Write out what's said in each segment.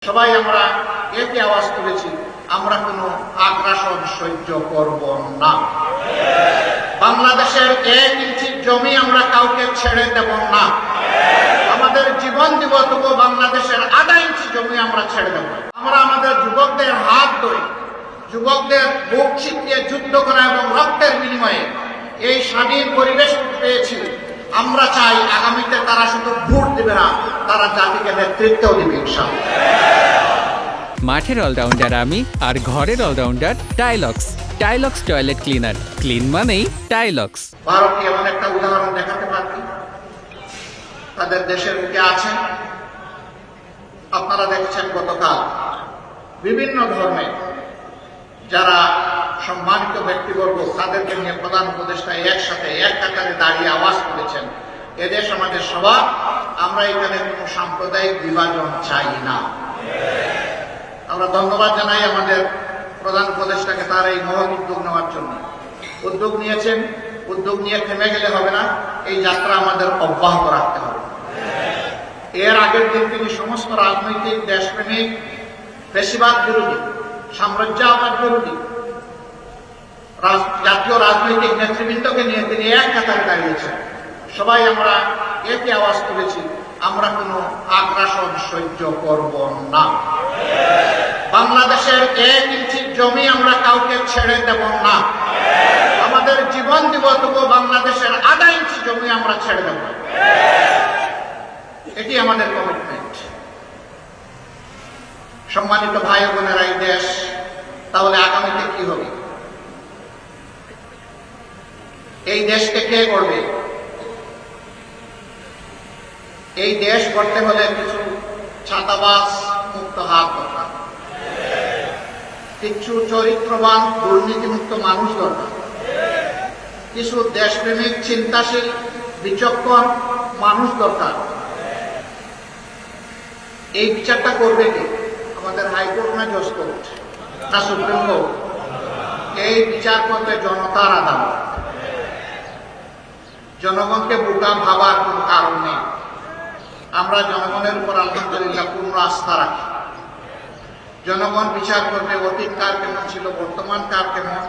সবাই আমরা একই আওয়াজ তুলেছি, আমরা কোনো আগ্রাসন সহ্য করব না। বাংলাদেশের 1 ইঞ্চি জমি আমরা কাউকে ছেড়ে দেব না। আমাদের জীবন দিব, তবুও বাংলাদেশের আধা ইঞ্চি জমি আমরা ছেড়ে দেব। আমরা আমাদের যুবকদের হাত ধরে, যুবকদের বুক চিতিয়ে যুদ্ধ করা এবং রক্তের বিনিময়ে এই স্বাধীন পরিবেশ পেয়েছি। আমরা চাই আগামীতে তারা শুধু ভোট দেবে না, তারা জাতিকে নেতৃত্বও দেবে ইনশাআল্লাহ। মাঠের অলরাউন্ডার আমি, আর ঘরের allrounder Tylox. Tylox toilet cleaner, clean মানেই টাইলক্স। ভারতকে এমন একটা উদাহরণ দেখাতে পারছি, তাদের দেশের বুকে আছেন। আপনারা দেখছেন গতকাল বিভিন্ন ধর্মের যারা সম্মানিত ব্যক্তিবর্গ, তাদেরকে নিয়ে প্রধান উপদেষ্টা একসাথে এক কাতারে দাঁড়িয়ে আওয়াজ তুলেছেন, এদেশ আমাদের সবার, আমরা এখানে কোনো সাম্প্রদায়িক বিভাজন চাই না। আমরা ধন্যবাদ জানাই আমাদের প্রধান উপদেষ্টাকে তার এই মহৎ উদ্যোগ নেওয়ার জন্য। উদ্যোগ নিয়েছেন, উদ্যোগ নিয়ে থেমে গেলে হবে না, এই যাত্রা আমাদের অব্যাহত রাখতে হবে। এর আগের দিন তিনি সমস্ত রাজনৈতিক, দেশপ্রেমিক, ফ্যাসিবাদ বিরোধী, সাম্রাজ্যবাদ বিরোধী জাতীয় রাজনৈতিক নেতৃবৃন্দকে নিয়ে তিনি এক কাতারে দাঁড়িয়েছেন। সবাই আমরা একই আওয়াজ তুলেছি, আমরা কোনো আগ্রাসন সহ্য করব না। বাংলাদেশের 1 ইঞ্চি জমি আমরা কাউকে ছেড়ে দেব না। আমাদের জীবন দিব, তবুও বাংলাদেশের আধা ইঞ্চি জমি আমরা ছেড়ে দেব। এটি আমাদের কমিটমেন্ট। সম্মানিত ভাই বোনেরা, এই দেশ তাহলে আগামীতে কি হবে? এই দেশকে কে করবে? এই দেশ করতে হলে কিছু ছাতাবাজ মুক্ত হাত দরকার, কিছু চরিত্রবান দুর্নীতিমুক্ত মানুষ দরকার, কিছু দেশপ্রেমিক, চিন্তাশীল, বিচক্ষণ মানুষ দরকার। এই বিচারটা করবে কে? আমাদের হাইকোর্ট না জজ কোর্ট না সুপ্রিম কোর্ট? এই বিচার করবে জনতার আদালত। জনগণকে বোকা ভাবার কোনো কারণ নেই। আমরা জনগণের উপর আলহামদুলিল্লাহ পূর্ণ আস্থা রাখি। জনগণ বিচার করবে অতীত কার কেমন ছিল, বর্তমান কার কেমন,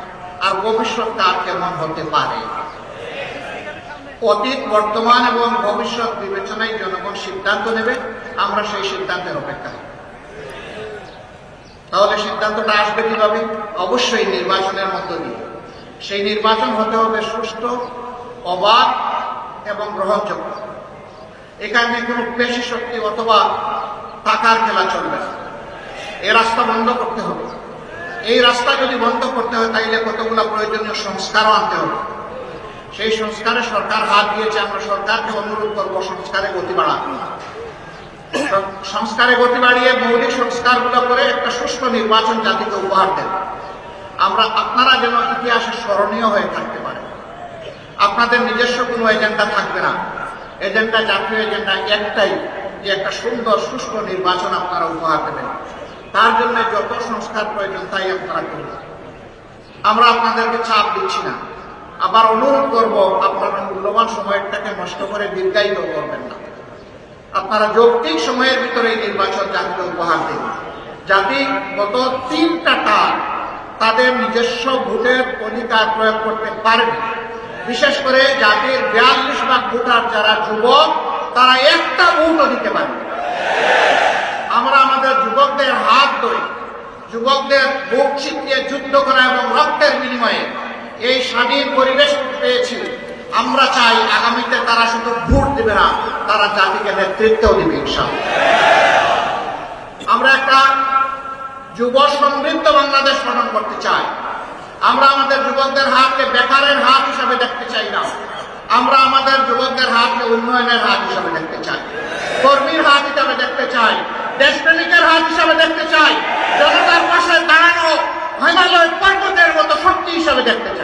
আর ভবিষ্যৎ কার কেমন হতে পারে। অতীত, বর্তমান এবং ভবিষ্যৎ বিবেচনায় জনগণ সিদ্ধান্ত নেবে। আমরা সেই সিদ্ধান্তের অপেক্ষা। তাহলে সিদ্ধান্তটা আসবে কিভাবে? অবশ্যই নির্বাচনের মধ্য দিয়ে। সেই নির্বাচন হতে হবে সুষ্ঠু, অবাধ এবং গ্রহণযোগ্য। এখানে কোনো পেশি শক্তি অথবা টাকার খেলা চলবে না। এই রাস্তা বন্ধ করতে হবে। এই রাস্তা যদি বন্ধ করতে হয়, তাইলে কতগুলো প্রয়োজনীয় সংস্কারও আনতে হবে। সেই সংস্কারে সরকার হাত দিয়েছে। আমরা সরকারকে অনুরোধ করবো সংস্কারে গতি বাড়াতে। সংস্কারে গতি বাড়িয়ে মৌলিক সংস্কারগুলো করে একটা সুষ্ঠু নির্বাচন জাতিকে উপহার দেন। আপনারা যেন ইতিহাসে স্মরণীয় হয়ে থাকতে পারে। আপনাদের নিজস্ব কোনো এজেন্ডা থাকবে না। এজেন্ডা, জাতীয় এজেন্ডা একটাই, যে একটা সুন্দর সুষ্ঠু নির্বাচন আপনারা উপহার দেবেন। তার জন্য যত সংস্কার প্রয়োজন তাই আপনারা করবেন। আমরা আপনাদেরকে চাপ দিচ্ছি না। আবার অনুরোধ করব, আপনারা মূল্যবান সময়টাকে নষ্ট করে দীর্ঘায়িত করবেন না। আপনারা যৌক্তিক সময়ের ভিতরে এই নির্বাচন জাতিকে উপহার দিন। জাতি গত 3টা টার্ম তাদের নিজস্ব ভোটের অধিকার প্রয়োগ করতে পারবে। বিশেষ করে জাতির 42% ভোটার যারা যুবক, তারা একটা ভোটও দিতে পারবে। আমরা আমাদের যুবকদের হাত ধরে, যুবকদের বুক চিতিয়ে যুদ্ধ করা এবং রক্তের বিনিময়ে এই স্বাধীন পরিবেশ পেয়েছি। আমরা চাই আগামীতে তারা শুধু ভোট দেবে না, তারা জাতিকে নেতৃত্বও দেবে ইনশাআল্লাহ। আমরা একটা যুব সমৃদ্ধ বাংলাদেশ গঠন করতে চাই। আমরা আমাদের যুবকদের হাতকে বেকারের হাত হিসাবে দেখতে চাই না। আমরা আমাদের যুবকদের হাতকে উন্নয়নের হাত হিসাবে দেখতে চাই, কর্মীর হাত হিসাবে দেখতে চাই, দেশপ্রেমিকের হাত হিসাবে দেখতে চাই, জনতার পাশে দাঁড়ানো হিমালয় পর্বতের মতো শক্তি হিসাবে দেখতে চাই।